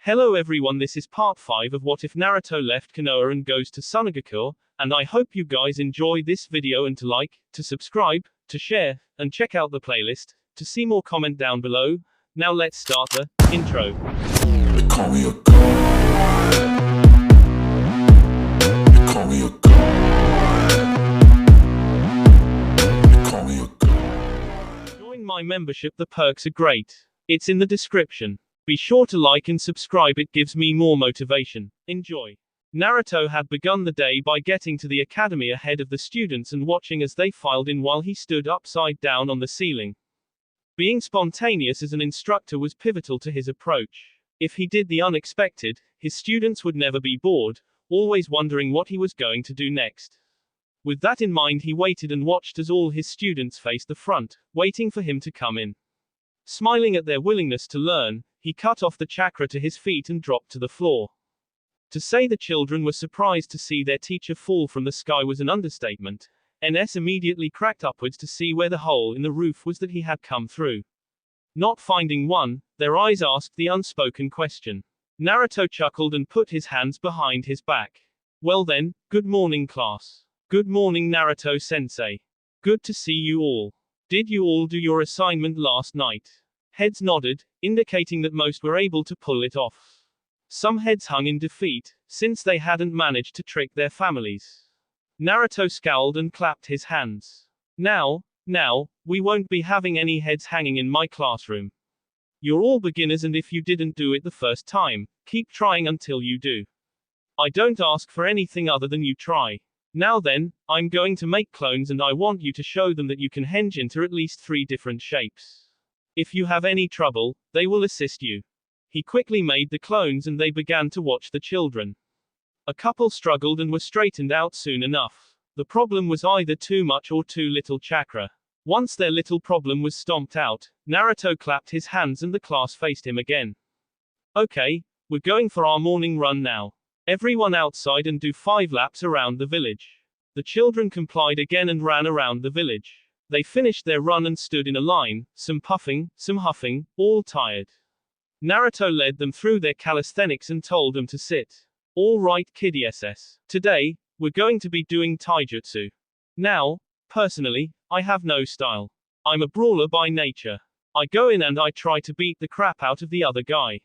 Hello everyone, this is part 5 of What If Naruto Left Konoha and Goes to Sunagakure, and I hope you guys enjoy this video and to like, to subscribe, to share, and check out the playlist, to see more comment down below. Now let's start the intro. They call me a god. They call me a god. They call me a god. Join my membership, the perks are great. It's in the description. Be sure to like and subscribe, it gives me more motivation. Enjoy. Naruto had begun the day by getting to the academy ahead of the students and watching as they filed in while he stood upside down on the ceiling. Being spontaneous as an instructor was pivotal to his approach. If he did the unexpected, his students would never be bored, always wondering what he was going to do next. With that in mind, he waited and watched as all his students faced the front, waiting for him to come in. Smiling at their willingness to learn, he cut off the chakra to his feet and dropped to the floor. To say the children were surprised to see their teacher fall from the sky was an understatement. NS immediately cracked upwards to see where the hole in the roof was that he had come through. Not finding one, their eyes asked the unspoken question. Naruto chuckled and put his hands behind his back. Well then, good morning class. Good morning Naruto-sensei. Good to see you all. Did you all do your assignment last night? Heads nodded, indicating that most were able to pull it off. Some heads hung in defeat, since they hadn't managed to trick their families. Naruto scowled and clapped his hands. Now, we won't be having any heads hanging in my classroom. You're all beginners, and if you didn't do it the first time, keep trying until you do. I don't ask for anything other than you try. Now then, I'm going to make clones and I want you to show them that you can henge into at least 3 different shapes. If you have any trouble, they will assist you. He quickly made the clones and they began to watch the children. A couple struggled and were straightened out soon enough. The problem was either too much or too little chakra. Once their little problem was stomped out, Naruto clapped his hands and the class faced him again. Okay, we're going for our morning run now. Everyone outside and do 5 laps around the village. The children complied again and ran around the village. They finished their run and stood in a line, some puffing, some huffing, all tired. Naruto led them through their calisthenics and told them to sit. All right kiddy SS. Today, we're going to be doing taijutsu. Now, personally, I have no style. I'm a brawler by nature. I go in and I try to beat the crap out of the other guy.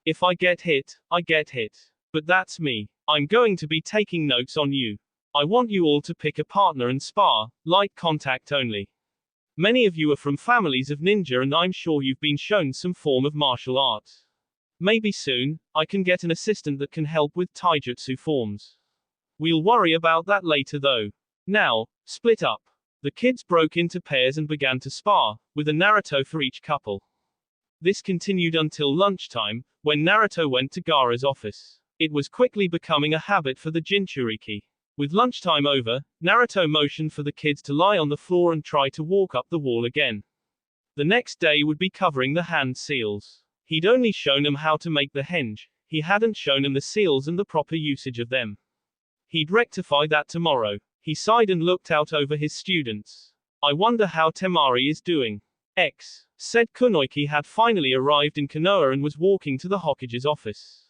If I get hit, I get hit. But that's me. I'm going to be taking notes on you. I want you all to pick a partner and spar, light contact only. Many of you are from families of ninja and I'm sure you've been shown some form of martial arts. Maybe soon, I can get an assistant that can help with taijutsu forms. We'll worry about that later though. Now, split up. The kids broke into pairs and began to spar, with a Naruto for each couple. This continued until lunchtime, when Naruto went to Gaara's office. It was quickly becoming a habit for the Jinchuriki. With lunchtime over, Naruto motioned for the kids to lie on the floor and try to walk up the wall again. The next day would be covering the hand seals. He'd only shown them how to make the henge, he hadn't shown them the seals and the proper usage of them. He'd rectify that tomorrow. He sighed and looked out over his students. I wonder how Temari is doing. Said Kunoiki had finally arrived in Konoha and was walking to the Hokage's office.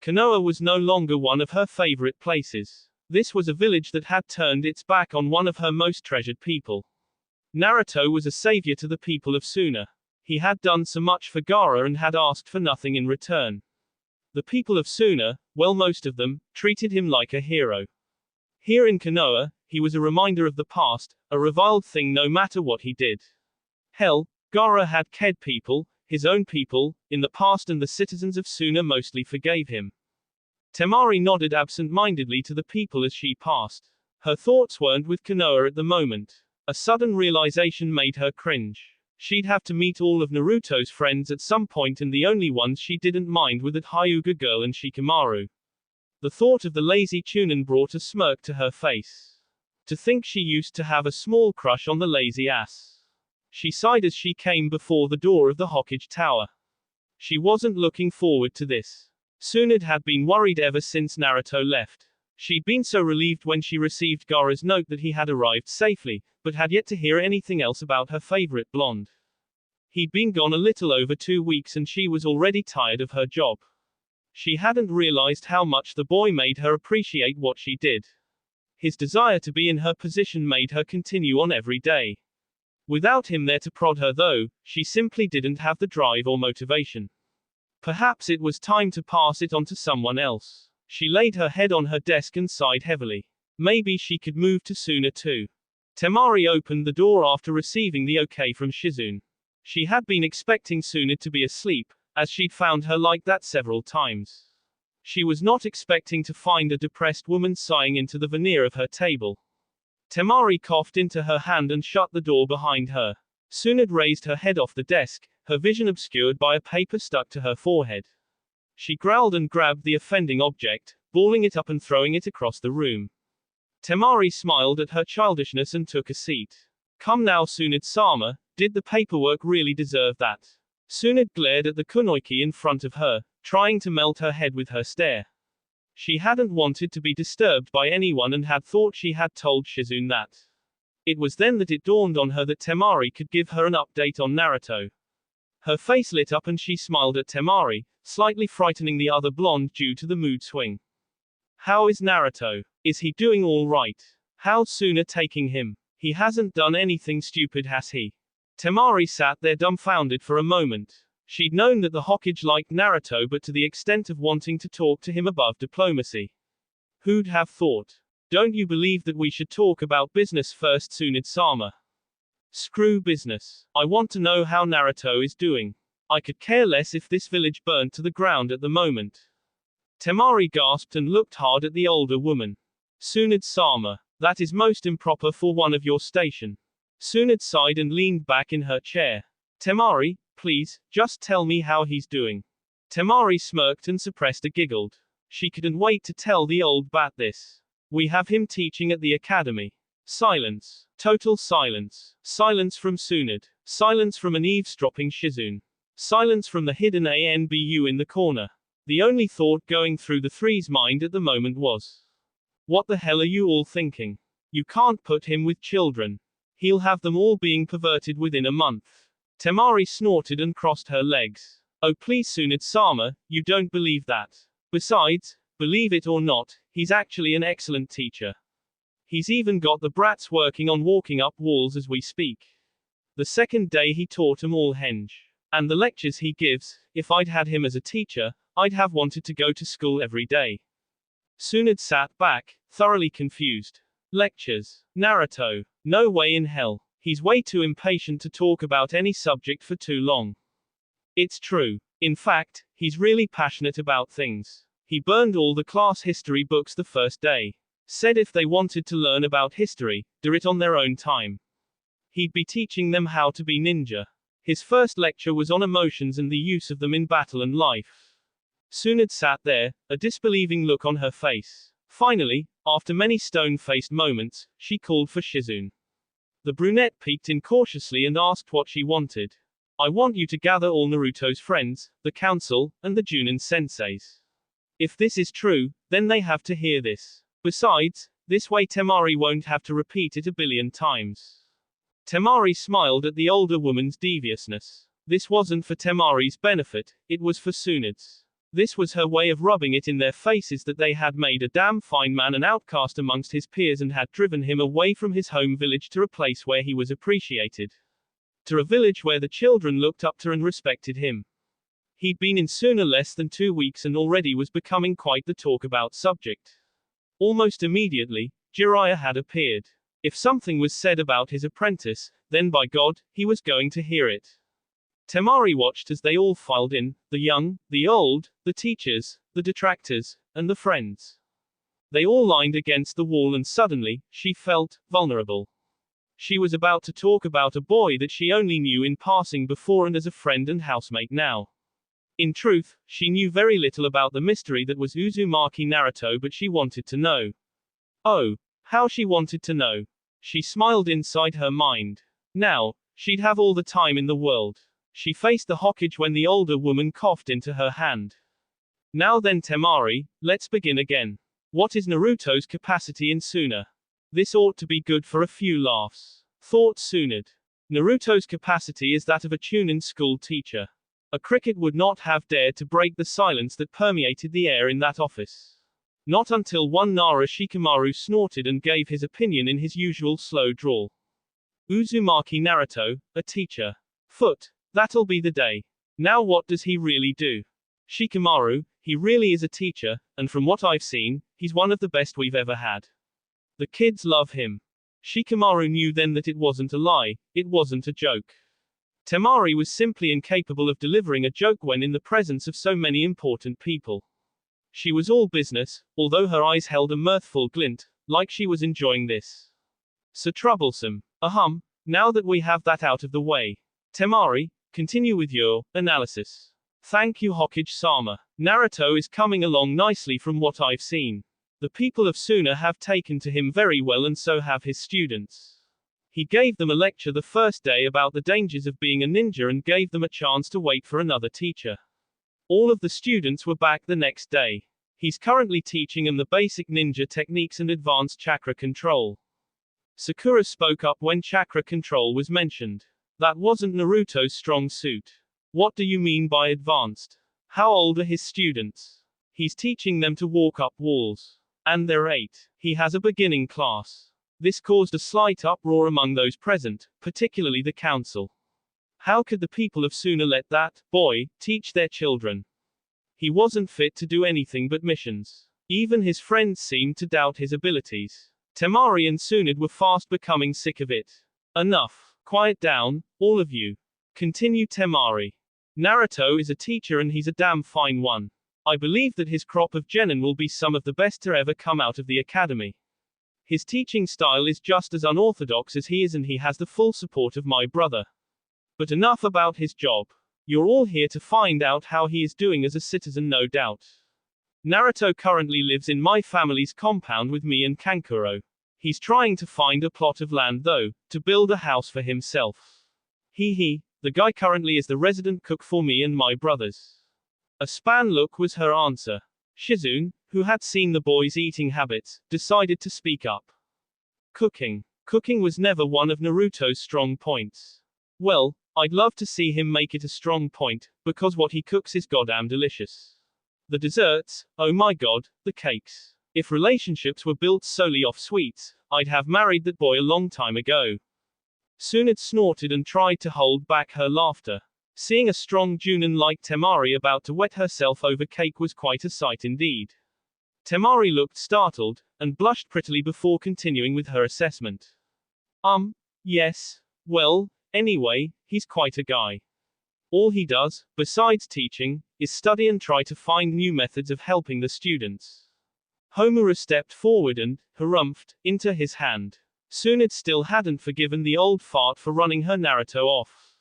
Konoha was no longer one of her favorite places. This was a village that had turned its back on one of her most treasured people. Naruto was a savior to the people of Suna. He had done so much for Gaara and had asked for nothing in return. The people of Suna, well most of them, treated him like a hero. Here in Konoha, he was a reminder of the past, a reviled thing no matter what he did. Hell, Gaara had ked people, his own people, in the past and the citizens of Suna mostly forgave him. Temari nodded absent-mindedly to the people as she passed. Her thoughts weren't with Konoha at the moment. A sudden realization made her cringe. She'd have to meet all of Naruto's friends at some point and the only ones she didn't mind were that Hyuga girl and Shikamaru. The thought of the lazy Chunin brought a smirk to her face. To think she used to have a small crush on the lazy ass. She sighed as she came before the door of the Hokage Tower. She wasn't looking forward to this. Tsunade had been worried ever since Naruto left. She'd been so relieved when she received Gaara's note that he had arrived safely, but had yet to hear anything else about her favorite blonde. He'd been gone a little over 2 weeks and she was already tired of her job. She hadn't realized how much the boy made her appreciate what she did. His desire to be in her position made her continue on every day. Without him there to prod her though, she simply didn't have the drive or motivation. Perhaps it was time to pass it on to someone else. She laid her head on her desk and sighed heavily. Maybe she could move to Suna too. Temari opened the door after receiving the okay from Shizune. She had been expecting Suna to be asleep, as she'd found her like that several times. She was not expecting to find a depressed woman sighing into the veneer of her table. Temari coughed into her hand and shut the door behind her. Sunad raised her head off the desk, her vision obscured by a paper stuck to her forehead. She growled and grabbed the offending object, balling it up and throwing it across the room. Temari smiled at her childishness and took a seat. Come now Sunad-sama, did the paperwork really deserve that? Sunad glared at the kunoiki in front of her, trying to melt her head with her stare. She hadn't wanted to be disturbed by anyone and had thought she had told Shizune that. It was then that it dawned on her that Temari could give her an update on Naruto. Her face lit up and she smiled at Temari, slightly frightening the other blonde due to the mood swing. How is Naruto? Is he doing all right? How's Suna taking him? He hasn't done anything stupid, has he? Temari sat there dumbfounded for a moment. She'd known that the Hokage liked Naruto, but to the extent of wanting to talk to him above diplomacy. Who'd have thought? Don't you believe that we should talk about business first, Sunad-sama? Screw business. I want to know how Naruto is doing. I could care less if this village burnt to the ground at the moment. Temari gasped and looked hard at the older woman. Sunad-sama, that is most improper for one of your station. Sunad sighed and leaned back in her chair. Temari, please, just tell me how he's doing. Temari smirked and suppressed a giggle. She couldn't wait to tell the old bat this. We have him teaching at the academy. Silence. Total silence. Silence from Sunad. Silence from an eavesdropping Shizune. Silence from the hidden ANBU in the corner. The only thought going through the three's mind at the moment was, what the hell are you all thinking? You can't put him with children. He'll have them all being perverted within a month. Temari snorted and crossed her legs. Oh please Sunad-sama, you don't believe that. Besides, believe it or not, he's actually an excellent teacher. He's even got the brats working on walking up walls as we speak. The second day he taught 'em all henge. And the lectures he gives, if I'd had him as a teacher, I'd have wanted to go to school every day. Sunad sat back, thoroughly confused. Lectures. Naruto. No way in hell. He's way too impatient to talk about any subject for too long. It's true. In fact, he's really passionate about things. He burned all the class history books the first day. Said if they wanted to learn about history, do it on their own time. He'd be teaching them how to be ninja. His first lecture was on emotions and the use of them in battle and life. Sunad sat there, a disbelieving look on her face. Finally, after many stone-faced moments, she called for Shizune. The brunette peeked in cautiously and asked what she wanted. I want you to gather all Naruto's friends, the council, and the Junin senseis. If this is true, then they have to hear this. Besides, this way Temari won't have to repeat it a billion times. Temari smiled at the older woman's deviousness. This wasn't for Temari's benefit, it was for Sunad's. This was her way of rubbing it in their faces that they had made a damn fine man an outcast amongst his peers and had driven him away from his home village to a place where he was appreciated. To a village where the children looked up to and respected him. He'd been in Suna less than 2 weeks and already was becoming quite the talk-about subject. Almost immediately, Jiraiya had appeared. If something was said about his apprentice, then by God, he was going to hear it. Temari watched as they all filed in, the young, the old, the teachers, the detractors, and the friends. They all lined against the wall and suddenly, she felt vulnerable. She was about to talk about a boy that she only knew in passing before and as a friend and housemate now. In truth, she knew very little about the mystery that was Uzumaki Naruto, but she wanted to know. Oh, how she wanted to know. She smiled inside her mind. Now, she'd have all the time in the world. She faced the Hokage when the older woman coughed into her hand. Now then Temari, let's begin again. What is Naruto's capacity in Suna? This ought to be good for a few laughs. Thought Sunad. Naruto's capacity is that of a Chunin school teacher. A cricket would not have dared to break the silence that permeated the air in that office. Not until one Nara Shikamaru snorted and gave his opinion in his usual slow drawl. Uzumaki Naruto, a teacher. Foot. That'll be the day. Now what does he really do? Shikamaru, he really is a teacher, and from what I've seen, he's one of the best we've ever had. The kids love him. Shikamaru knew then that it wasn't a lie, it wasn't a joke. Temari was simply incapable of delivering a joke when in the presence of so many important people. She was all business, although her eyes held a mirthful glint, like she was enjoying this. So troublesome. Now that we have that out of the way. Temari, continue with your analysis. Thank you, Hokage-sama. Naruto is coming along nicely from what I've seen. The people of Suna have taken to him very well and so have his students. He gave them a lecture the first day about the dangers of being a ninja and gave them a chance to wait for another teacher. All of the students were back the next day. He's currently teaching them the basic ninja techniques and advanced chakra control. Sakura spoke up when chakra control was mentioned. That wasn't Naruto's strong suit. What do you mean by advanced? How old are his students? He's teaching them to walk up walls. And they're 8. He has a beginning class. This caused a slight uproar among those present, particularly the council. How could the people of Suna let that boy teach their children? He wasn't fit to do anything but missions. Even his friends seemed to doubt his abilities. Temari and Tsunade were fast becoming sick of it. Enough. Quiet down, all of you. Continued Temari. Naruto is a teacher and he's a damn fine one. I believe that his crop of genin will be some of the best to ever come out of the academy. His teaching style is just as unorthodox as he is and he has the full support of my brother. But enough about his job. You're all here to find out how he is doing as a citizen, no doubt. Naruto currently lives in my family's compound with me and Kankuro. He's trying to find a plot of land though, to build a house for himself. The guy currently is the resident cook for me and my brothers. A span look was her answer. Shizune, who had seen the boy's eating habits, decided to speak up. Cooking. Cooking was never one of Naruto's strong points. Well, I'd love to see him make it a strong point, because what he cooks is goddamn delicious. The desserts, oh my god, the cakes. If relationships were built solely off sweets, I'd have married that boy a long time ago. Tsunade snorted and tried to hold back her laughter. Seeing a strong Junin like Temari about to wet herself over cake was quite a sight indeed. Temari looked startled, and blushed prettily before continuing with her assessment. Yes. Well, anyway, he's quite a guy. All he does, besides teaching, is study and try to find new methods of helping the students. Homura stepped forward and, harumphed, into his hand. Tsunade still hadn't forgiven the old fart for running her Naruto off.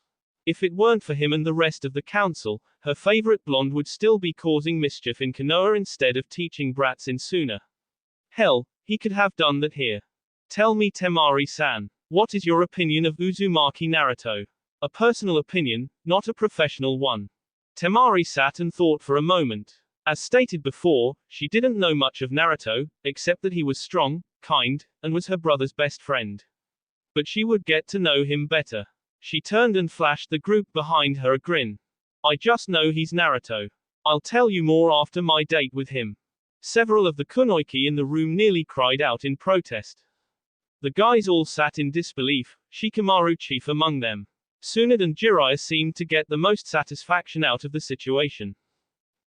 If it weren't for him and the rest of the council, her favorite blonde would still be causing mischief in Konoha instead of teaching brats in Suna. Hell, he could have done that here. Tell me, Temari-san, what is your opinion of Uzumaki Naruto? A personal opinion, not a professional one. Temari sat and thought for a moment. As stated before, she didn't know much of Naruto, except that he was strong, kind, and was her brother's best friend. But she would get to know him better. She turned and flashed the group behind her a grin. I just know he's Naruto. I'll tell you more after my date with him. Several of the kunoichi in the room nearly cried out in protest. The guys all sat in disbelief, Shikamaru chief among them. Tsunade and Jiraiya seemed to get the most satisfaction out of the situation.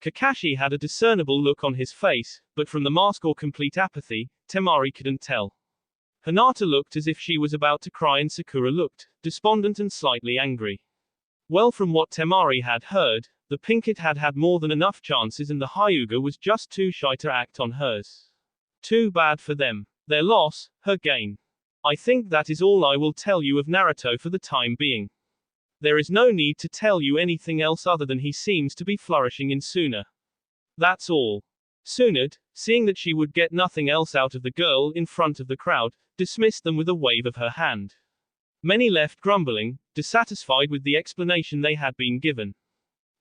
Kakashi had a discernible look on his face, but from the mask or complete apathy, Temari couldn't tell. Hinata looked as if she was about to cry and Sakura looked, despondent and slightly angry. Well, from what Temari had heard, the Pinkett had had more than enough chances and the Hyuga was just too shy to act on hers. Too bad for them. Their loss, her gain. I think that is all I will tell you of Naruto for the time being. There is no need to tell you anything else other than he seems to be flourishing in Suna. That's all. Tsunade, seeing that she would get nothing else out of the girl in front of the crowd, dismissed them with a wave of her hand. Many left grumbling, dissatisfied with the explanation they had been given.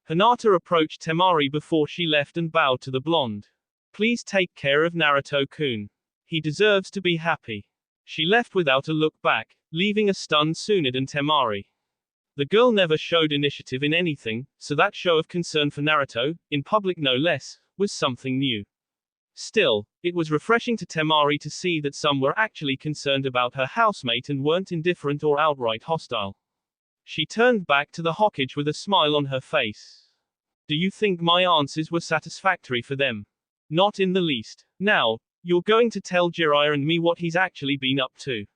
Hinata approached Temari before she left and bowed to the blonde. Please take care of Naruto-kun. He deserves to be happy. She left without a look back, leaving a stunned Tsunade and Temari. The girl never showed initiative in anything, so that show of concern for Naruto, in public no less, was something new. Still, it was refreshing to Temari to see that some were actually concerned about her housemate and weren't indifferent or outright hostile. She turned back to the Hokage with a smile on her face. Do you think my answers were satisfactory for them? Not in the least. Now, you're going to tell Jiraiya and me what he's actually been up to.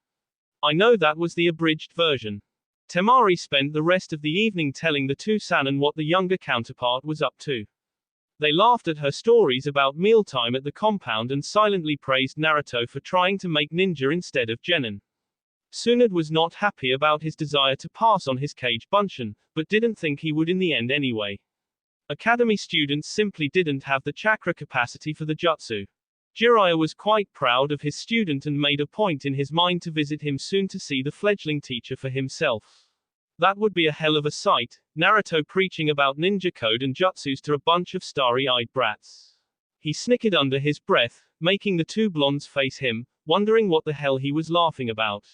I know that was the abridged version. Temari spent the rest of the evening telling the two Sannin what the younger counterpart was up to. They laughed at her stories about mealtime at the compound and silently praised Naruto for trying to make ninja instead of genin. Tsunade was not happy about his desire to pass on his Kage Bunshin, but didn't think he would in the end anyway. Academy students simply didn't have the chakra capacity for the jutsu. Jiraiya was quite proud of his student and made a point in his mind to visit him soon to see the fledgling teacher for himself. That would be a hell of a sight, Naruto preaching about ninja code and jutsus to a bunch of starry-eyed brats. He snickered under his breath, making the two blondes face him, wondering what the hell he was laughing about.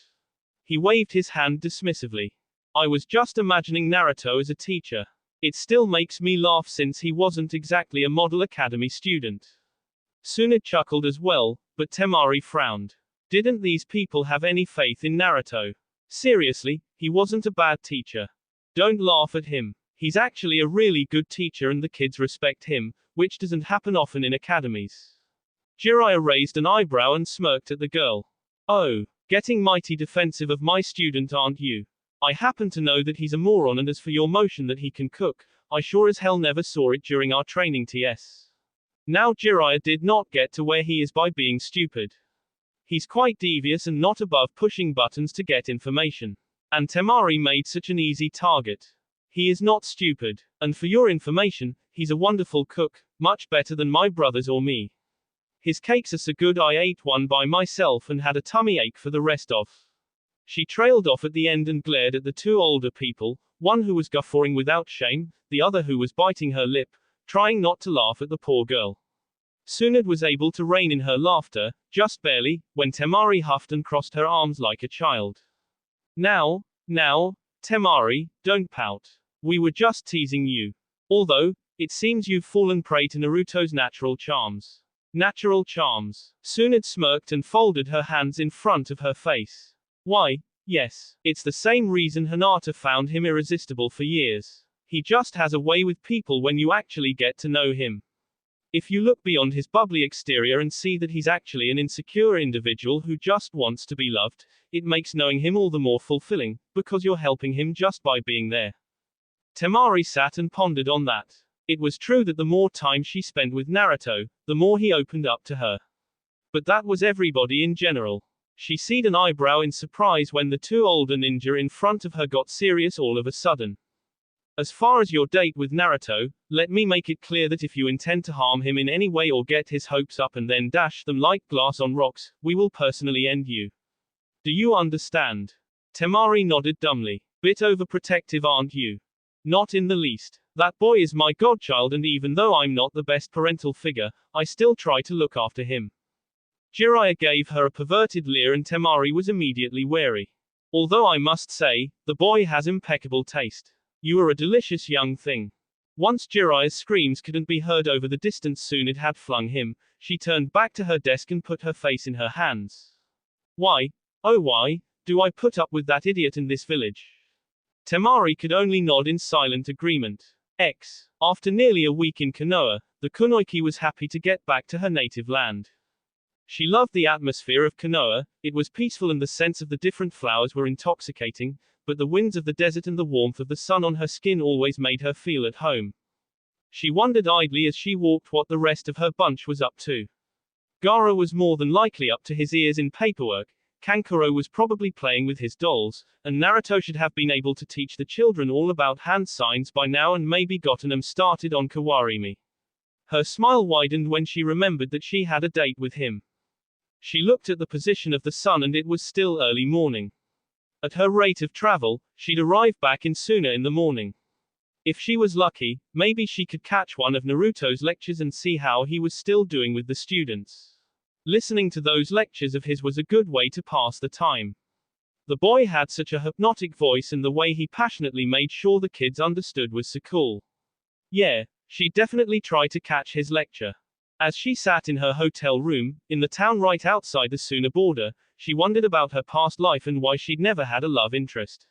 He waved his hand dismissively. I was just imagining Naruto as a teacher. It still makes me laugh since he wasn't exactly a model academy student. Tsunade chuckled as well, but Temari frowned. Didn't these people have any faith in Naruto? Seriously, he wasn't a bad teacher. Don't laugh at him. He's actually a really good teacher and the kids respect him, which doesn't happen often in academies. Jiraiya raised an eyebrow and smirked at the girl. Oh, getting mighty defensive of my student aren't you? I happen to know that he's a moron, and as for your motion that he can cook, I sure as hell never saw it during our training TS. Now Jiraiya did not get to where he is by being stupid. He's quite devious and not above pushing buttons to get information. And Temari made such an easy target. He is not stupid, and for your information, he's a wonderful cook, much better than my brothers or me. His cakes are so good I ate one by myself and had a tummy ache for the rest of. She trailed off at the end and glared at the two older people, one who was guffawing without shame, the other who was biting her lip, trying not to laugh at the poor girl. Tsunade was able to rein in her laughter, just barely, when Temari huffed and crossed her arms like a child. Now, Temari, don't pout. We were just teasing you. Although, it seems you've fallen prey to Naruto's natural charms. Natural charms. Tsunade smirked and folded her hands in front of her face. Why, yes, it's the same reason Hinata found him irresistible for years. He just has a way with people when you actually get to know him. If you look beyond his bubbly exterior and see that he's actually an insecure individual who just wants to be loved, it makes knowing him all the more fulfilling, because you're helping him just by being there. Temari sat and pondered on that. It was true that the more time she spent with Naruto, the more he opened up to her. But that was everybody in general. She seed an eyebrow in surprise when the two older ninja in front of her got serious all of a sudden. As far as your date with Naruto, let me make it clear that if you intend to harm him in any way or get his hopes up and then dash them like glass on rocks, we will personally end you. Do you understand? Temari nodded dumbly. Bit overprotective, aren't you? Not in the least. That boy is my godchild, and even though I'm not the best parental figure, I still try to look after him. Jiraiya gave her a perverted leer and Temari was immediately wary. Although I must say, the boy has impeccable taste. You are a delicious young thing. Once Jiraiya's screams couldn't be heard over the distance Tsunade had flung him, she turned back to her desk and put her face in her hands. Why, oh why, do I put up with that idiot in this village? Temari could only nod in silent agreement. After nearly a week in Konoha, the Kunoichi was happy to get back to her native land. She loved the atmosphere of Konoha, it was peaceful and the scents of the different flowers were intoxicating, but the winds of the desert and the warmth of the sun on her skin always made her feel at home. She wondered idly as she walked what the rest of her bunch was up to. Gaara was more than likely up to his ears in paperwork, Kankuro was probably playing with his dolls, and Naruto should have been able to teach the children all about hand signs by now and maybe gotten them started on Kawarimi. Her smile widened when she remembered that she had a date with him. She looked at the position of the sun and it was still early morning. At her rate of travel, she'd arrive back in sooner in the morning. If she was lucky, maybe she could catch one of Naruto's lectures and see how he was still doing with the students. Listening to those lectures of his was a good way to pass the time. The boy had such a hypnotic voice and the way he passionately made sure the kids understood was so cool. Yeah, she'd definitely try to catch his lecture. As she sat in her hotel room, in the town right outside the Suna border, she wondered about her past life and why she'd never had a love interest.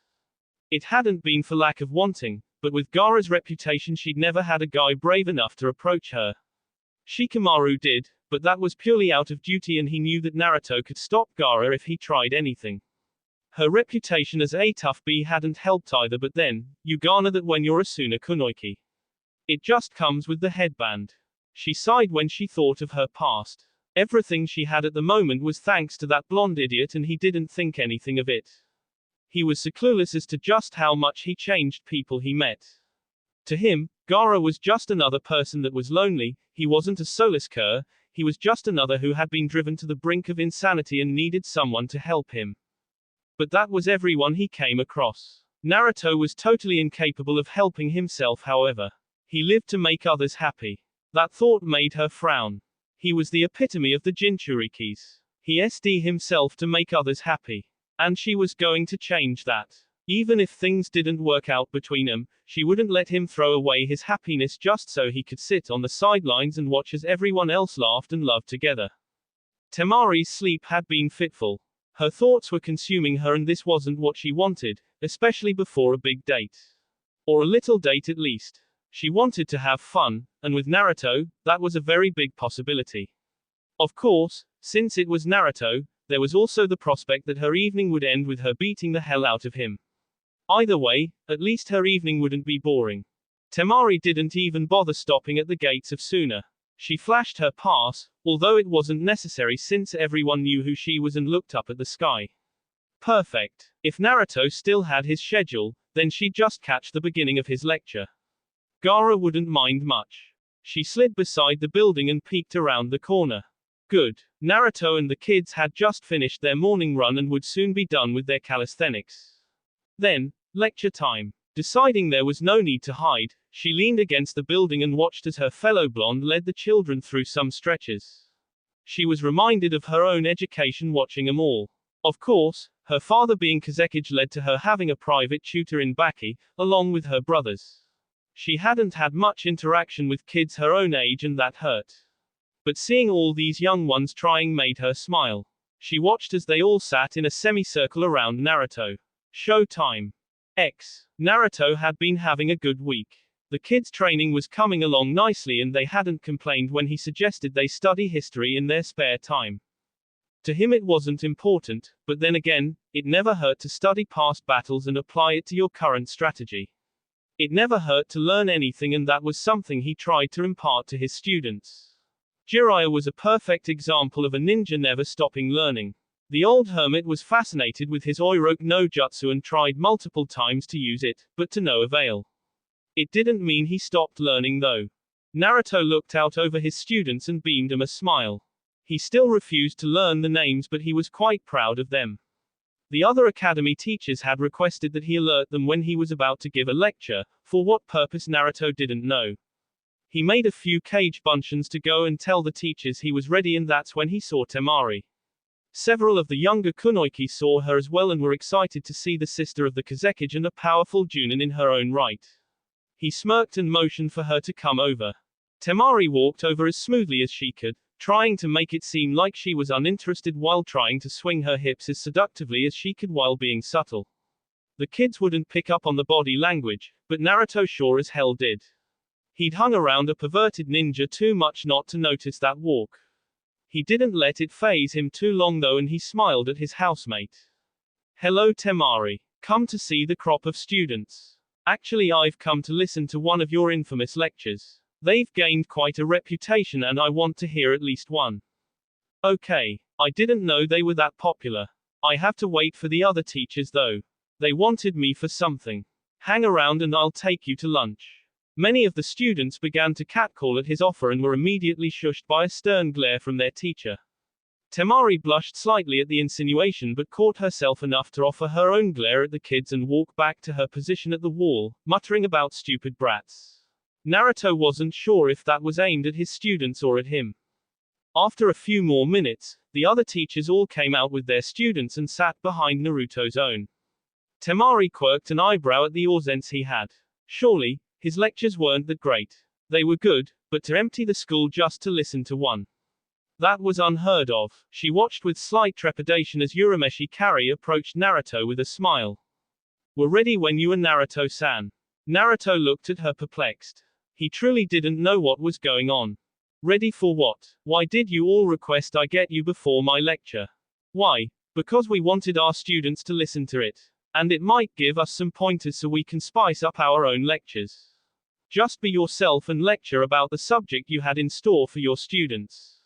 It hadn't been for lack of wanting, but with Gaara's reputation she'd never had a guy brave enough to approach her. Shikamaru did, but that was purely out of duty and he knew that Naruto could stop Gaara if he tried anything. Her reputation as a tough bee hadn't helped either, but then, you garner that when you're a Suna Kunoiki. It just comes with the headband. She sighed when she thought of her past. Everything she had at the moment was thanks to that blonde idiot and he didn't think anything of it. He was so clueless as to just how much he changed people he met. To him, Gaara was just another person that was lonely, he wasn't a soulless cur, he was just another who had been driven to the brink of insanity and needed someone to help him. But that was everyone he came across. Naruto was totally incapable of helping himself, however. He lived to make others happy. That thought made her frown. He was the epitome of the Jinchurikis. He SD himself to make others happy. And she was going to change that. Even if things didn't work out between them, she wouldn't let him throw away his happiness just so he could sit on the sidelines and watch as everyone else laughed and loved together. Temari's sleep had been fitful. Her thoughts were consuming her and this wasn't what she wanted, especially before a big date. Or a little date at least. She wanted to have fun, and with Naruto, that was a very big possibility. Of course, since it was Naruto, there was also the prospect that her evening would end with her beating the hell out of him. Either way, at least her evening wouldn't be boring. Temari didn't even bother stopping at the gates of Suna. She flashed her pass, although it wasn't necessary since everyone knew who she was and looked up at the sky. Perfect. If Naruto still had his schedule, then she'd just catch the beginning of his lecture. Gaara wouldn't mind much. She slid beside the building and peeked around the corner. Good. Naruto and the kids had just finished their morning run and would soon be done with their calisthenics. Then, lecture time. Deciding there was no need to hide, she leaned against the building and watched as her fellow blonde led the children through some stretches. She was reminded of her own education watching them all. Of course, her father being Kazekage led to her having a private tutor in Baki, along with her brothers. She hadn't had much interaction with kids her own age and that hurt. But seeing all these young ones trying made her smile. She watched as they all sat in a semicircle around Naruto. Show time. Naruto had been having a good week. The kids' training was coming along nicely and they hadn't complained when he suggested they study history in their spare time. To him it wasn't important, but then again, it never hurt to study past battles and apply it to your current strategy. It never hurt to learn anything and that was something he tried to impart to his students. Jiraiya was a perfect example of a ninja never stopping learning. The old hermit was fascinated with his Oiroke no Jutsu and tried multiple times to use it, but to no avail. It didn't mean he stopped learning though. Naruto looked out over his students and beamed them a smile. He still refused to learn the names but he was quite proud of them. The other academy teachers had requested that he alert them when he was about to give a lecture, for what purpose Naruto didn't know. He made a few kage bunshin to go and tell the teachers he was ready and that's when he saw Temari. Several of the younger Kunoiki saw her as well and were excited to see the sister of the Kazekage and a powerful Junin in her own right. He smirked and motioned for her to come over. Temari walked over as smoothly as she could, trying to make it seem like she was uninterested while trying to swing her hips as seductively as she could while being subtle. The kids wouldn't pick up on the body language, but Naruto sure as hell did. He'd hung around a perverted ninja too much not to notice that walk. He didn't let it faze him too long though and he smiled at his housemate. Hello Temari. Come to see the crop of students. Actually I've come to listen to one of your infamous lectures. They've gained quite a reputation and I want to hear at least one. Okay. I didn't know they were that popular. I have to wait for the other teachers though. They wanted me for something. Hang around and I'll take you to lunch. Many of the students began to catcall at his offer and were immediately shushed by a stern glare from their teacher. Temari blushed slightly at the insinuation but caught herself enough to offer her own glare at the kids and walk back to her position at the wall, muttering about stupid brats. Naruto wasn't sure if that was aimed at his students or at him. After a few more minutes, The other teachers all came out with their students and sat behind Naruto's own. Temari quirked an eyebrow at the audience he had. Surely, his lectures weren't that great. They were good, but to empty the school just to listen to one. That was unheard of. She watched with slight trepidation as Urameshi Kari approached Naruto with a smile. We're ready when you are, Naruto-san. Naruto looked at her perplexed. He truly didn't know what was going on. Ready for what? Why did you all request I get you before my lecture? Why? Because we wanted our students to listen to it. And it might give us some pointers so we can spice up our own lectures. Just be yourself and lecture about the subject you had in store for your students.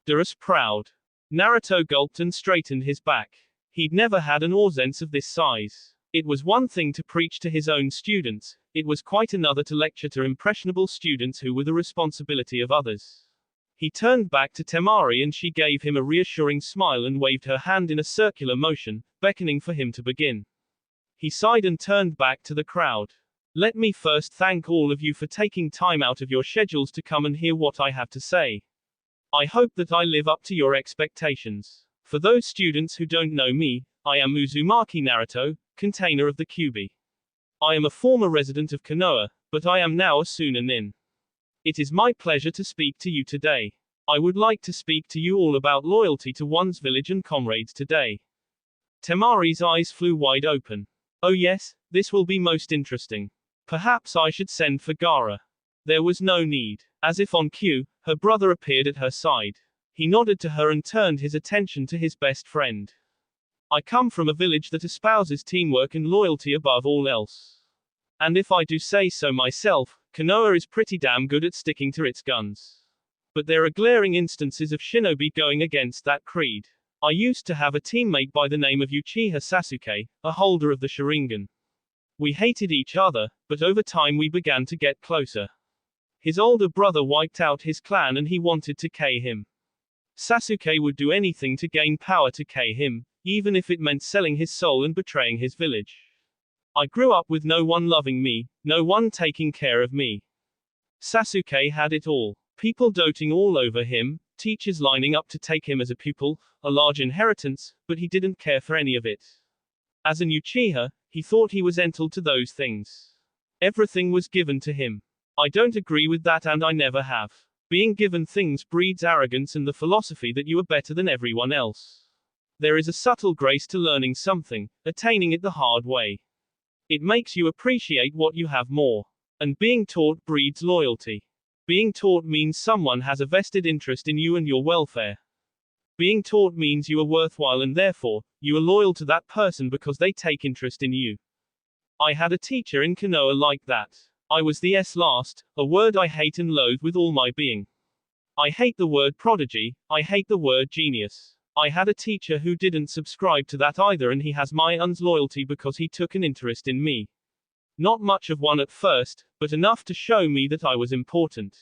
Durus proud. Naruto gulped and straightened his back. He'd never had an audience of this size. It was one thing to preach to his own students, it was quite another to lecture to impressionable students who were the responsibility of others. He turned back to Temari and she gave him a reassuring smile and waved her hand in a circular motion, beckoning for him to begin. He sighed and turned back to the crowd. Let me first thank all of you for taking time out of your schedules to come and hear what I have to say. I hope that I live up to your expectations. For those students who don't know me, I am Uzumaki Naruto, container of the Kyuubi. I am a former resident of Konoha, but I am now a Sunanin. It is my pleasure to speak to you today. I would like to speak to you all about loyalty to one's village and comrades today. Temari's eyes flew wide open. Oh yes, this will be most interesting. Perhaps I should send for Gaara. There was no need. As if on cue, her brother appeared at her side. He nodded to her and turned his attention to his best friend. I come from a village that espouses teamwork and loyalty above all else. And if I do say so myself, Konoha is pretty damn good at sticking to its guns. But there are glaring instances of shinobi going against that creed. I used to have a teammate by the name of Uchiha Sasuke, a holder of the Sharingan. We hated each other, but over time we began to get closer. His older brother wiped out his clan and he wanted to kill him. Sasuke would do anything to gain power to kill him, even if it meant selling his soul and betraying his village. I grew up with no one loving me, no one taking care of me. Sasuke had it all. People doting all over him, teachers lining up to take him as a pupil, a large inheritance, but he didn't care for any of it. As an Uchiha, he thought he was entitled to those things. Everything was given to him. I don't agree with that and I never have. Being given things breeds arrogance and the philosophy that you are better than everyone else. There is a subtle grace to learning something, attaining it the hard way. It makes you appreciate what you have more. And being taught breeds loyalty. Being taught means someone has a vested interest in you and your welfare. Being taught means you are worthwhile and therefore, you are loyal to that person because they take interest in you. I had a teacher in Konoha like that. I was the last, a word I hate and loathe with all my being. I hate the word prodigy, I hate the word genius. I had a teacher who didn't subscribe to that either and he has my loyalty because he took an interest in me. Not much of one at first, but enough to show me that I was important.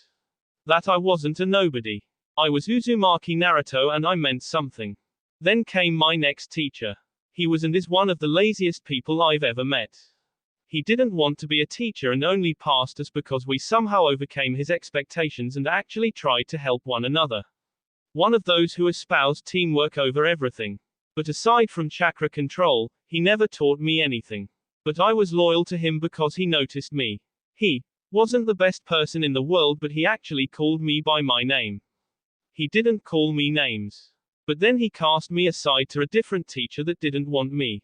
That I wasn't a nobody. I was Uzumaki Naruto and I meant something. Then came my next teacher. He was and is one of the laziest people I've ever met. He didn't want to be a teacher and only passed us because we somehow overcame his expectations and actually tried to help one another. One of those who espoused teamwork over everything. But aside from chakra control, he never taught me anything. But I was loyal to him because he noticed me. He wasn't the best person in the world, but he actually called me by my name. He didn't call me names. But then he cast me aside to a different teacher that didn't want me.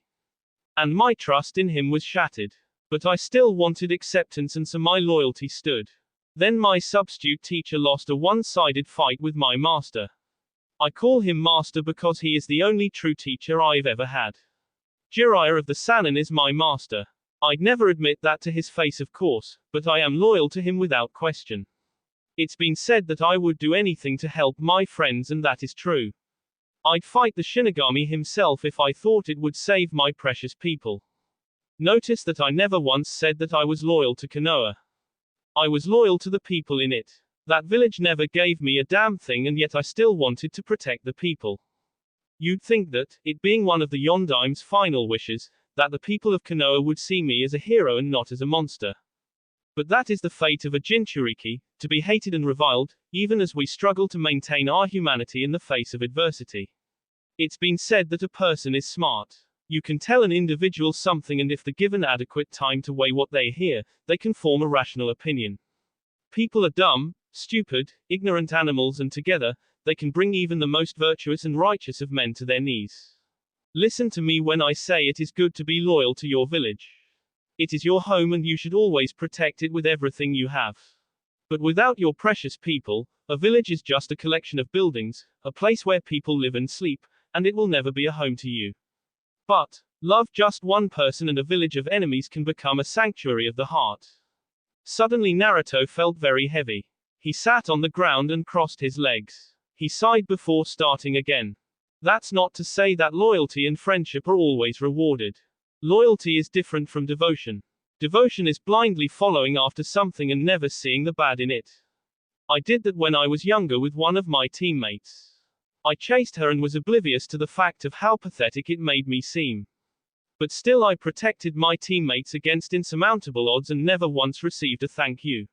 And my trust in him was shattered. But I still wanted acceptance and so my loyalty stood. Then my substitute teacher lost a one-sided fight with my master. I call him master because he is the only true teacher I've ever had. Jiraiya of the Sannin is my master. I'd never admit that to his face of course, but I am loyal to him without question. It's been said that I would do anything to help my friends and that is true. I'd fight the Shinigami himself if I thought it would save my precious people. Notice that I never once said that I was loyal to Konoha. I was loyal to the people in it. That village never gave me a damn thing and yet I still wanted to protect the people. You'd think that, it being one of the Yondaim's final wishes, that the people of Konoha would see me as a hero and not as a monster. But that is the fate of a Jinchuriki, to be hated and reviled, even as we struggle to maintain our humanity in the face of adversity. It's been said that a person is smart. You can tell an individual something, and if they're given adequate time to weigh what they hear, they can form a rational opinion. People are dumb, stupid, ignorant animals, and together, they can bring even the most virtuous and righteous of men to their knees. Listen to me when I say it is good to be loyal to your village. It is your home and you should always protect it with everything you have. But without your precious people, a village is just a collection of buildings, a place where people live and sleep, and it will never be a home to you. But, love just one person and a village of enemies can become a sanctuary of the heart. Suddenly Naruto felt very heavy. He sat on the ground and crossed his legs. He sighed before starting again. That's not to say that loyalty and friendship are always rewarded. Loyalty is different from devotion. Devotion is blindly following after something and never seeing the bad in it. I did that when I was younger with one of my teammates. I chased her and was oblivious to the fact of how pathetic it made me seem. But still I protected my teammates against insurmountable odds and never once received a thank you.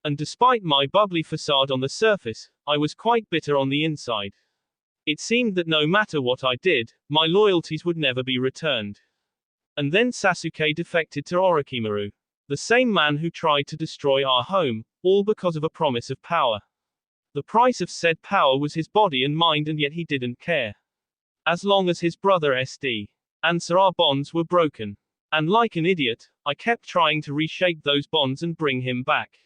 And despite my bubbly facade on the surface, I was quite bitter on the inside. It seemed that no matter what I did, my loyalties would never be returned. And then Sasuke defected to Orochimaru, the same man who tried to destroy our home, all because of a promise of power. The price of said power was his body and mind, and yet he didn't care. As long as his brother SD. Answer our bonds were broken. And like an idiot, I kept trying to reshape those bonds and bring him back.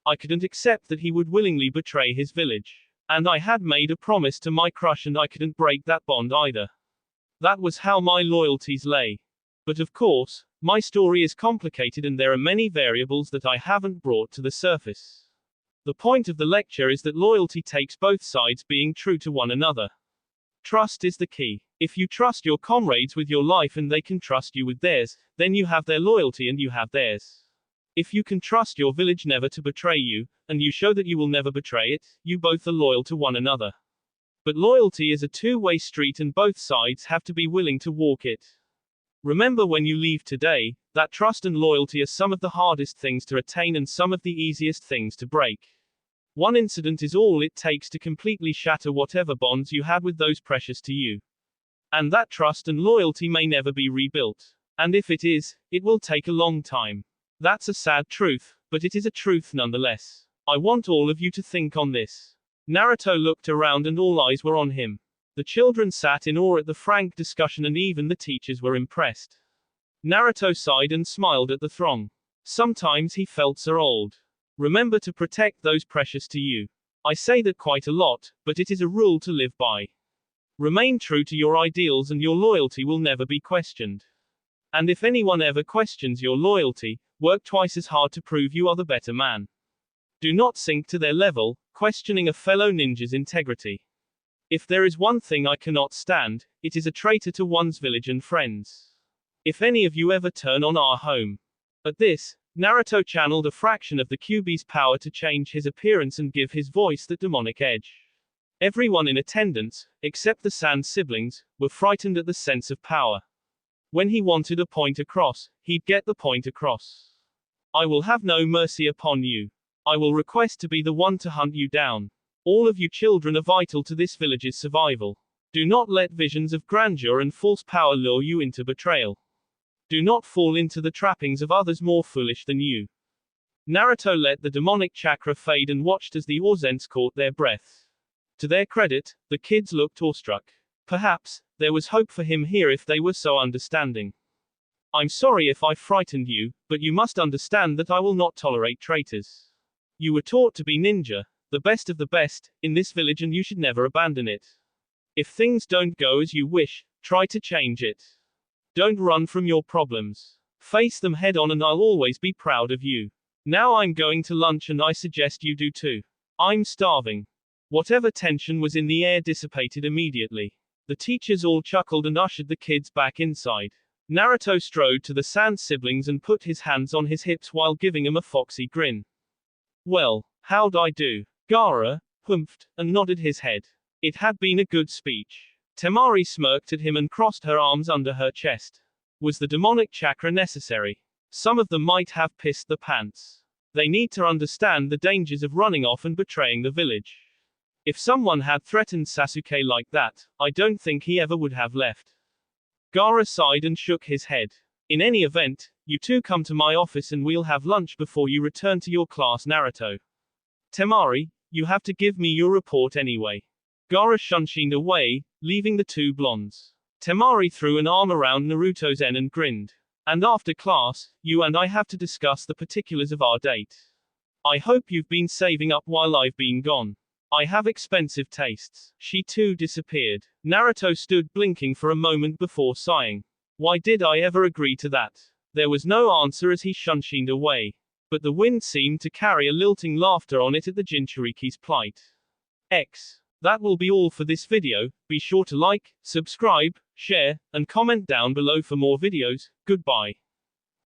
I couldn't accept that he would willingly betray his village. And I had made a promise to my crush and I couldn't break that bond either. That was how my loyalties lay. But of course, my story is complicated and there are many variables that I haven't brought to the surface. The point of the lecture is that loyalty takes both sides being true to one another. Trust is the key. If you trust your comrades with your life and they can trust you with theirs, then you have their loyalty and you have theirs. If you can trust your village never to betray you, and you show that you will never betray it, you both are loyal to one another. But loyalty is a two-way street and both sides have to be willing to walk it. Remember when you leave today, that trust and loyalty are some of the hardest things to attain and some of the easiest things to break. One incident is all it takes to completely shatter whatever bonds you had with those precious to you. And that trust and loyalty may never be rebuilt. And if it is, it will take a long time. That's a sad truth, but it is a truth nonetheless. I want all of you to think on this. Naruto looked around and all eyes were on him. The children sat in awe at the frank discussion and even the teachers were impressed. Naruto sighed and smiled at the throng. Sometimes he felt so old. Remember to protect those precious to you. I say that quite a lot, but it is a rule to live by. Remain true to your ideals and your loyalty will never be questioned. And if anyone ever questions your loyalty, work twice as hard to prove you are the better man. Do not sink to their level, questioning a fellow ninja's integrity. If there is one thing I cannot stand, it is a traitor to one's village and friends. If any of you ever turn on our home. At this, Naruto channeled a fraction of the Kyuubi's power to change his appearance and give his voice that demonic edge. Everyone in attendance, except the Sand siblings, were frightened at the sense of power. When he wanted a point across, he'd get the point across. I will have no mercy upon you. I will request to be the one to hunt you down. All of you children are vital to this village's survival. Do not let visions of grandeur and false power lure you into betrayal. Do not fall into the trappings of others more foolish than you. Naruto let the demonic chakra fade and watched as the Orzens caught their breath. To their credit, the kids looked awestruck. Perhaps, there was hope for him here if they were so understanding. I'm sorry if I frightened you, but you must understand that I will not tolerate traitors. You were taught to be ninja, the best of the best, in this village and you should never abandon it. If things don't go as you wish, try to change it. Don't run from your problems. Face them head on and I'll always be proud of you. Now I'm going to lunch and I suggest you do too. I'm starving. Whatever tension was in the air dissipated immediately. The teachers all chuckled and ushered the kids back inside. Naruto strode to the Sand siblings and put his hands on his hips while giving them a foxy grin. Well, how'd I do? Gaara humphed and nodded his head. It had been a good speech. Temari smirked at him and crossed her arms under her chest. Was the demonic chakra necessary? Some of them might have pissed the pants. They need to understand the dangers of running off and betraying the village. If someone had threatened Sasuke like that, I don't think he ever would have left. Gaara sighed and shook his head. In any event, you two come to my office and we'll have lunch before you return to your class, Naruto. Temari, you have to give me your report anyway. Gaara shunshined away, leaving the two blondes. Temari threw an arm around Naruto's neck and grinned. And after class, you and I have to discuss the particulars of our date. I hope you've been saving up while I've been gone. I have expensive tastes. She too disappeared. Naruto stood blinking for a moment before sighing. Why did I ever agree to that? There was no answer as he shunshined away. But the wind seemed to carry a lilting laughter on it at the Jinchuriki's plight. That will be all for this video. Be sure to like, subscribe, share, and comment down below for more videos. Goodbye.